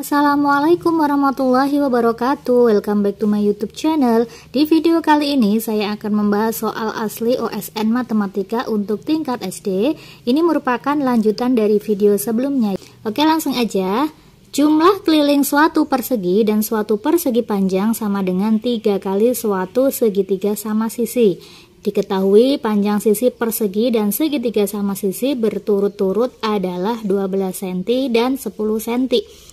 Assalamualaikum warahmatullahi wabarakatuh. Welcome back to my YouTube channel. Di video kali ini saya akan membahas soal asli OSN Matematika untuk tingkat SD. Ini merupakan lanjutan dari video sebelumnya. Oke, langsung aja. Jumlah keliling suatu persegi dan suatu persegi panjang sama dengan 3 kali suatu segitiga sama sisi. Diketahui panjang sisi persegi dan segitiga sama sisi berturut-turut adalah 12 cm dan 10 cm.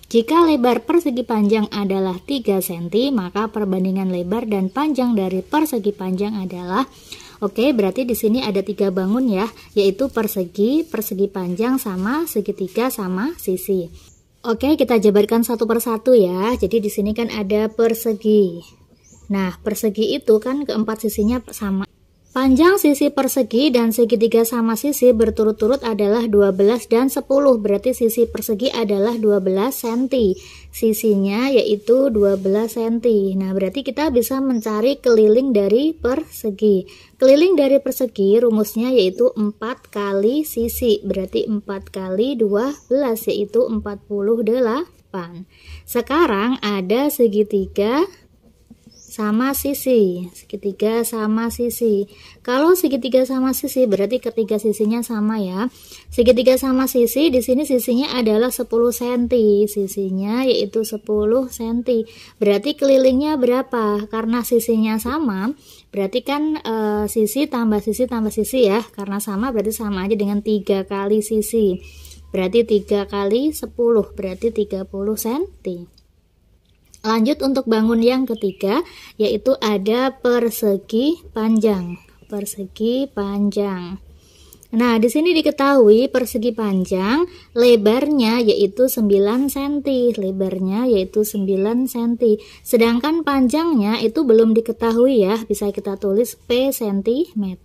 Jika lebar persegi panjang adalah 3 cm, maka perbandingan lebar dan panjang dari persegi panjang adalah, oke, berarti di sini ada 3 bangun ya, yaitu persegi, persegi panjang sama segitiga sama sisi. Oke, kita jabarkan satu persatu ya. Jadi di sini kan ada persegi. Nah, persegi itu kan keempat sisinya sama. Panjang sisi persegi dan segitiga sama sisi berturut-turut adalah 12 dan 10. Berarti sisi persegi adalah 12 cm. Sisinya yaitu 12 cm. Nah, berarti kita bisa mencari keliling dari persegi. Keliling dari persegi rumusnya yaitu 4 kali sisi. Berarti 4 kali 12 yaitu 48. Sekarang ada segitiga sama sisi, segitiga sama sisi. Kalau segitiga sama sisi berarti ketiga sisinya sama ya. Segitiga sama sisi di sini sisinya adalah 10 cm. Sisinya yaitu 10 cm. Berarti kelilingnya berapa? Karena sisinya sama, berarti kan sisi tambah sisi ya. Karena sama berarti sama aja dengan 3 kali sisi. Berarti 3 kali 10 berarti 30 cm. Lanjut untuk bangun yang ketiga, yaitu ada persegi panjang. Persegi panjang. Nah, di sini diketahui persegi panjang lebarnya yaitu 9 cm. Lebarnya yaitu 9 cm. Sedangkan panjangnya itu belum diketahui ya, bisa kita tulis P cm.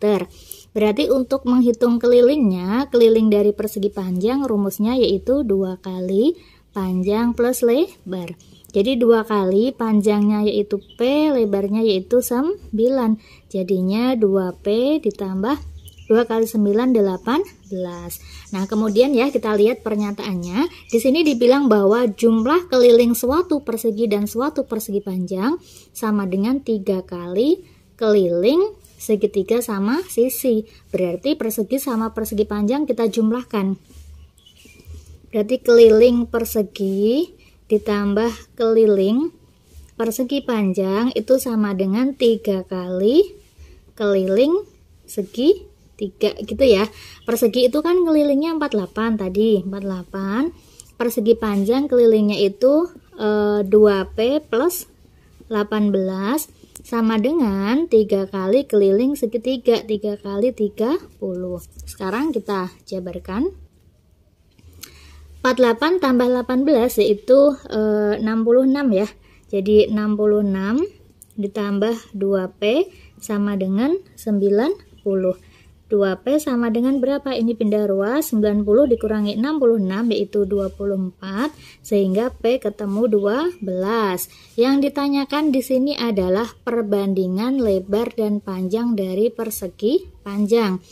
Berarti untuk menghitung kelilingnya, keliling dari persegi panjang rumusnya yaitu 2 kali panjang plus lebar. Jadi 2 kali panjangnya yaitu P, lebarnya yaitu 9. Jadinya 2P ditambah 2 kali 9, 18. Nah, kemudian ya kita lihat pernyataannya. Di sini dibilang bahwa jumlah keliling suatu persegi dan suatu persegi panjang sama dengan 3 kali keliling segitiga sama sisi. Berarti persegi sama persegi panjang kita jumlahkan. Berarti keliling persegi ditambah keliling persegi panjang itu sama dengan 3 kali keliling segitiga gitu ya. Persegi itu kan kelilingnya 48 tadi, 48. Persegi panjang kelilingnya itu 2P plus 18 sama dengan 3 kali keliling segitiga, 3 kali 30. Sekarang kita jabarkan. 48 tambah 18 yaitu 66 ya. Jadi 66 ditambah 2P sama dengan 90. 2P sama dengan berapa? Ini pindah ruas, 90 dikurangi 66 yaitu 24 sehingga P ketemu 12. Yang ditanyakan di sini adalah perbandingan lebar dan panjang dari persegi panjang.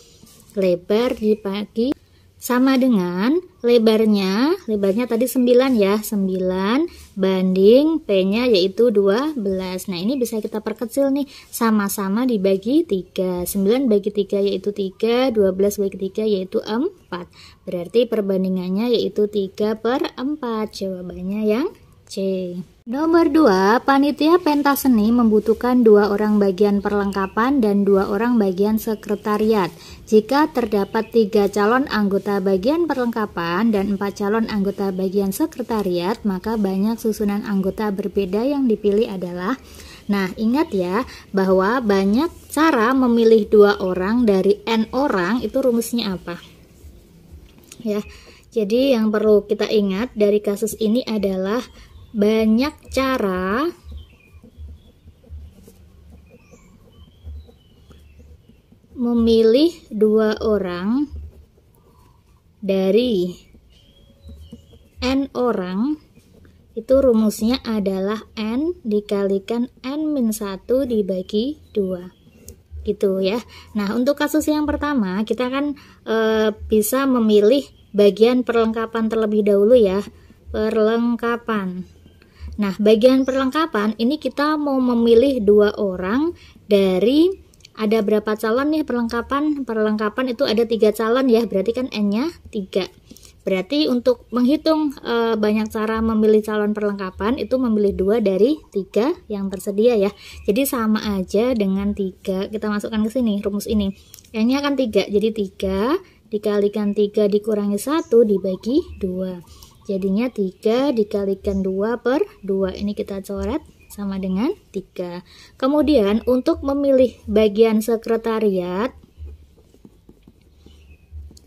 Lebar dibagi sama dengan lebarnya tadi 9 ya, 9 banding P-nya yaitu 12. Nah, ini bisa kita perkecil nih, sama-sama dibagi 3. 9 bagi 3 yaitu 3, 12 bagi 3 yaitu 4. Berarti perbandingannya yaitu 3/4. Jawabannya yang C. Nomor 2, panitia pentas seni membutuhkan 2 orang bagian perlengkapan dan 2 orang bagian sekretariat. Jika terdapat 3 calon anggota bagian perlengkapan dan 4 calon anggota bagian sekretariat, maka banyak susunan anggota berbeda yang dipilih adalah. Nah, ingat ya bahwa banyak cara memilih 2 orang dari N orang, itu rumusnya apa? Ya, jadi yang perlu kita ingat dari kasus ini adalah banyak cara memilih 2 orang dari N orang, itu rumusnya adalah N dikalikan N-1 dibagi 2 gitu ya. Nah, untuk kasus yang pertama kita kan bisa memilih bagian perlengkapan terlebih dahulu ya. perlengkapan. Nah, bagian perlengkapan ini kita mau memilih 2 orang dari ada berapa calon nih perlengkapan? Perlengkapan itu ada 3 calon ya, berarti kan N-nya 3. Berarti untuk menghitung banyak cara memilih calon perlengkapan itu memilih 2 dari 3 yang tersedia ya. Jadi sama aja dengan 3. Kita masukkan ke sini rumus ini. N-nya kan 3. Jadi 3 dikalikan 3 dikurangi 1 dibagi 2. Jadinya 3 dikalikan 2 per 2. Ini kita coret sama dengan 3. Kemudian untuk memilih bagian sekretariat,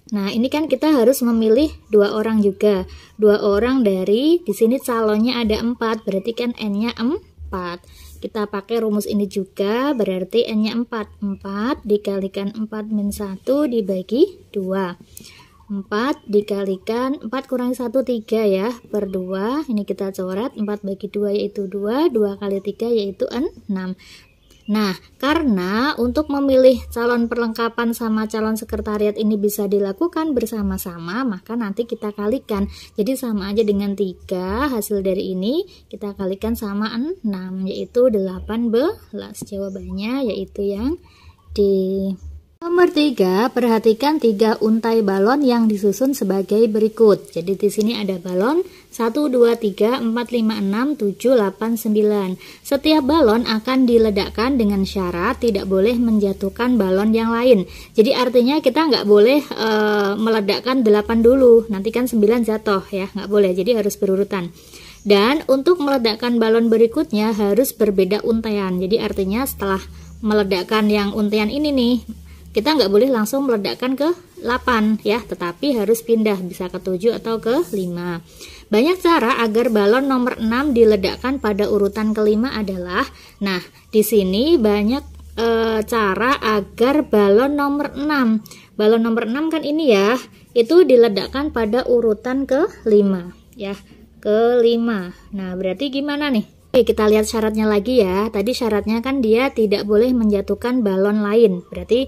nah ini kan kita harus memilih 2 orang juga. 2 orang dari di sini calonnya ada 4, berarti kan N-nya 4. Kita pakai rumus ini juga, berarti N-nya 4. 4 dikalikan 4 min 1 dibagi 2. 4 dikalikan 4 kurangi 1 3 ya, per 2. Ini kita coret, 4 bagi 2 yaitu 2, 2 kali 3 yaitu 6. Nah, karena untuk memilih calon perlengkapan sama calon sekretariat ini bisa dilakukan bersama-sama, maka nanti kita kalikan. Jadi sama aja dengan 3, hasil dari ini kita kalikan sama 6, yaitu 18. Jawabannya yaitu yang D. Nomor 3, perhatikan 3 untai balon yang disusun sebagai berikut. Jadi di sini ada balon 1, 2, 3, 4, 5, 6, 7, 8, 9. Setiap balon akan diledakkan dengan syarat tidak boleh menjatuhkan balon yang lain. Jadi artinya kita nggak boleh meledakkan 8 dulu, nanti kan 9 jatuh ya, nggak boleh. Jadi harus berurutan. Dan untuk meledakkan balon berikutnya harus berbeda untaian. Jadi artinya setelah meledakkan yang untaian ini nih, kita nggak boleh langsung meledakkan ke 8 ya, tetapi harus pindah, bisa ke 7 atau ke 5. Banyak cara agar balon nomor 6 diledakkan pada urutan kelima adalah, nah di sini banyak cara agar balon nomor 6. Balon nomor 6 kan ini ya, itu diledakkan pada urutan ke-5 ya, ke-5. Nah berarti gimana nih? Oke, kita lihat syaratnya lagi ya. Tadi syaratnya kan dia tidak boleh menjatuhkan balon lain. Berarti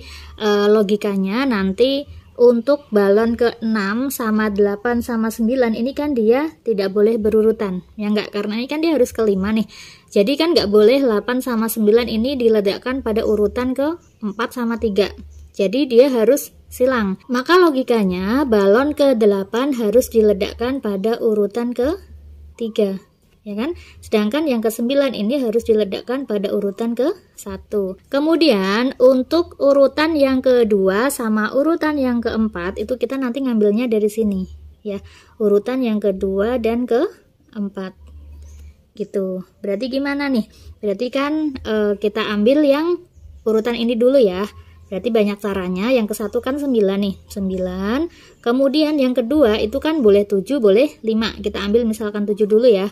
logikanya nanti untuk balon ke-6 sama 8 sama 9 ini kan dia tidak boleh berurutan. Ya enggak, karena ini kan dia harus ke-5 nih. Jadi kan nggak boleh 8 sama 9 ini diledakkan pada urutan ke-4 sama 3. Jadi dia harus silang. Maka logikanya balon ke-8 harus diledakkan pada urutan ke-3. Ya kan? Sedangkan yang ke-9 ini harus diledakkan pada urutan ke-1. Kemudian untuk urutan yang kedua sama urutan yang keempat itu kita nanti ngambilnya dari sini ya. Urutan yang kedua dan keempat. Gitu. Berarti gimana nih? Berarti kan kita ambil yang urutan ini dulu ya. Berarti banyak caranya. Yang ke-1 kan 9 nih, 9. Kemudian yang kedua itu kan boleh 7, boleh 5. Kita ambil misalkan 7 dulu ya.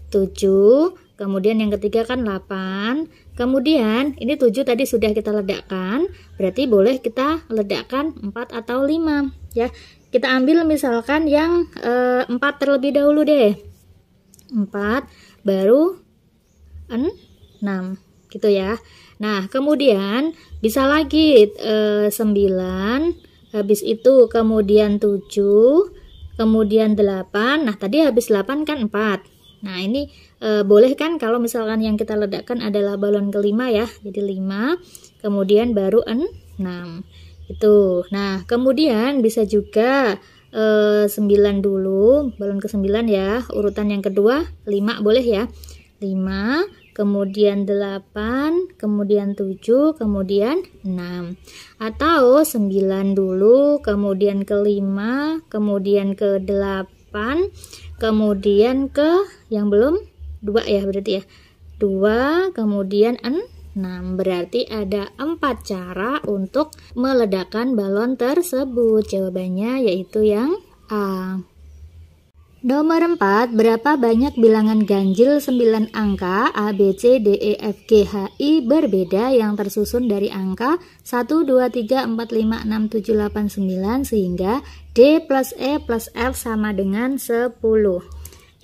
7, kemudian yang ketiga kan 8, kemudian ini 7 tadi sudah kita ledakkan, berarti boleh kita ledakkan 4 atau 5 ya. Kita ambil misalkan yang 4 terlebih dahulu deh, 4 baru 6 gitu ya. Nah kemudian bisa lagi 9, habis itu kemudian 7, kemudian 8. Nah tadi habis 8 kan 4. Nah ini boleh kan kalau misalkan yang kita ledakkan adalah balon kelima ya, jadi 5, kemudian baru 6 itu. Nah kemudian bisa juga 9 dulu, balon ke-9 ya, urutan yang kedua 5 boleh ya, 5, kemudian 8, kemudian 7, kemudian 6, atau 9 dulu, kemudian ke-5, kemudian ke-8, kemudian ke yang belum 2 ya, berarti ya 2, kemudian 6. Berarti ada 4 cara untuk meledakkan balon tersebut. Jawabannya yaitu yang A. Nomor 4, berapa banyak bilangan ganjil 9 angka A, B, C, D, E, F, G, H, I berbeda yang tersusun dari angka 1, 2, 3, 4, 5, 6, 7, 8, 9 sehingga D plus E plus F sama dengan 10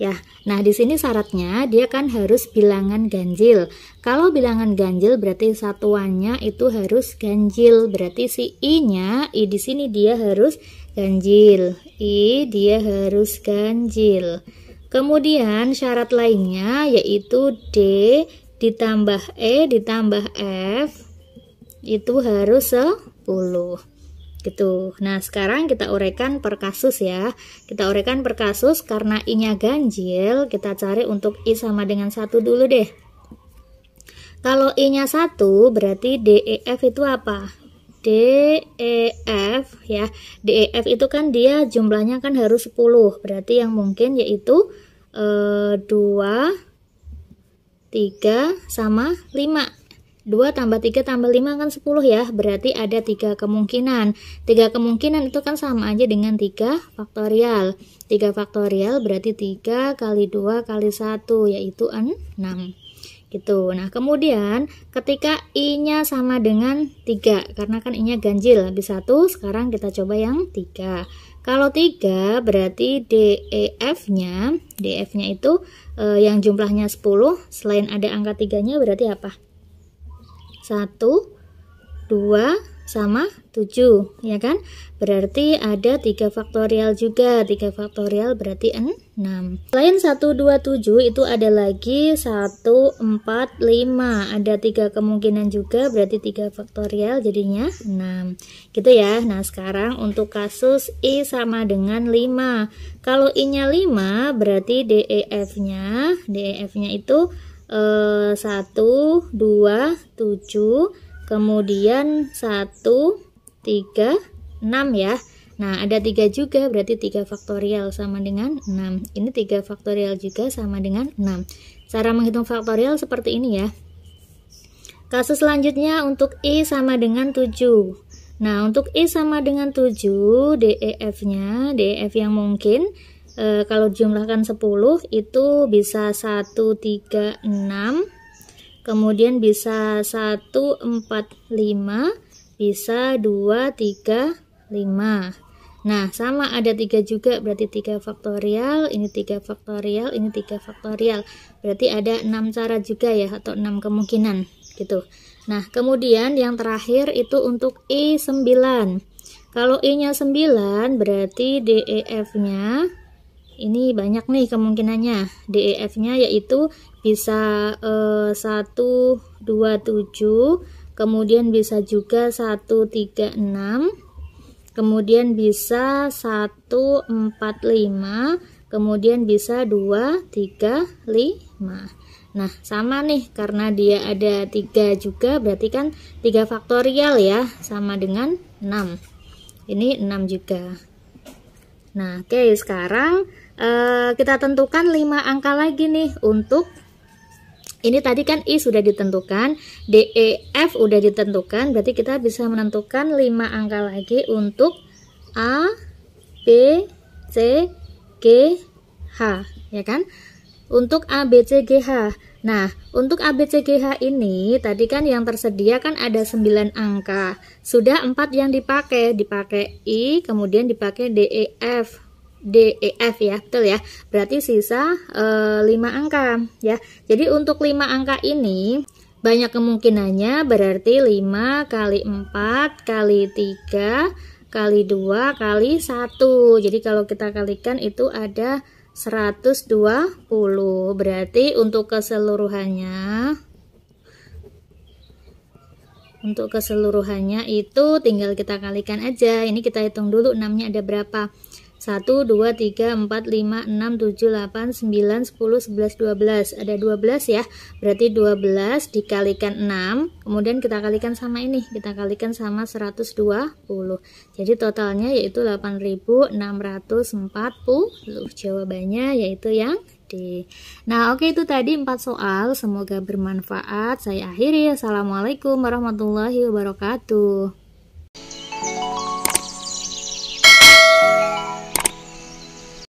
ya. Nah di sini syaratnya dia kan harus bilangan ganjil. Kalau bilangan ganjil berarti satuannya itu harus ganjil, berarti si I-nya, I di sini dia harus ganjil, I dia harus ganjil. Kemudian syarat lainnya yaitu D ditambah E ditambah F itu harus 10 gitu. Nah, sekarang kita uraikan per kasus ya. Kita uraikan per kasus karena I-nya ganjil, kita cari untuk I sama dengan 1 dulu deh. Kalau I-nya 1 berarti DEF itu apa? DEF ya. DEF itu kan dia jumlahnya kan harus 10. Berarti yang mungkin yaitu 2, 3 sama 5. 2 tambah 3 tambah 5 kan 10 ya. Berarti ada 3 kemungkinan. 3 kemungkinan itu kan sama aja dengan 3 faktorial. 3 faktorial berarti 3 kali 2 kali 1 yaitu 6 gitu. Nah, kemudian ketika I-nya sama dengan 3, karena kan I-nya ganjil, habis 1, sekarang kita coba yang 3. Kalau 3 berarti DEF-nya itu yang jumlahnya 10, selain ada angka 3-nya berarti apa? 1, 2, sama 7, ya kan? Berarti ada 3 faktorial juga. 3 faktorial berarti 6. Selain 1, 2, 7 itu ada lagi 1, 4, 5. Ada 3 kemungkinan juga, berarti 3 faktorial jadinya 6. Gitu ya. Nah, sekarang untuk kasus I sama dengan 5. Kalau I-nya 5 berarti DEF-nya itu 1, 2, 7, kemudian 1, 3, 6 ya. Nah, ada 3 juga, berarti 3 faktorial sama dengan 6. Ini 3 faktorial juga sama dengan 6. Cara menghitung faktorial seperti ini ya. Kasus selanjutnya untuk I sama dengan 7. Nah, untuk I sama dengan 7, DEF-nya, DEF yang mungkin kalau jumlahkan 10 itu bisa 1, 3, 6. Kemudian bisa 1, 4, 5, bisa 2, 3, 5. Nah, sama ada 3 juga, berarti 3 faktorial, ini 3 faktorial, ini 3 faktorial. Berarti ada 6 cara juga ya, atau 6 kemungkinan gitu. Nah, kemudian yang terakhir itu untuk I9. Kalau I-nya 9 berarti DEF-nya ini banyak nih kemungkinannya. DEF-nya yaitu bisa 1, 2, 7, kemudian bisa juga 1, 3, 6, kemudian bisa 1, 4, 5, kemudian bisa 2, 3, 5. Nah, sama nih, karena dia ada 3 juga, berarti kan 3 faktorial ya, sama dengan 6. Ini 6 juga. Nah, oke, sekarang kita tentukan 5 angka lagi nih untuk ini tadi kan I sudah ditentukan, DEF udah ditentukan, berarti kita bisa menentukan 5 angka lagi untuk A, B, C, G, H, ya kan? Untuk A, B, C, G, H. Nah, untuk A, B, C, G, H ini tadi kan yang tersedia kan ada 9 angka. Sudah 4 yang dipakai I, kemudian dipakai DEF ya, betul ya. Berarti sisa 5 angka ya. Jadi untuk 5 angka ini banyak kemungkinannya, berarti 5 kali 4 kali 3 kali 2 kali 1. Jadi kalau kita kalikan itu ada 120. Berarti untuk keseluruhannya itu tinggal kita kalikan aja. Ini kita hitung dulu 6-nya ada berapa. 1, 2, 3, 4, 5, 6, 7, 8, 9, 10, 11, 12. Ada 12 ya. Berarti 12 dikalikan 6. Kemudian kita kalikan sama ini. Kita kalikan sama 120. Jadi totalnya yaitu 8.640. Jawabannya yaitu yang D. Nah, oke, itu tadi 4 soal. Semoga bermanfaat. Saya akhiri. Assalamualaikum warahmatullahi wabarakatuh.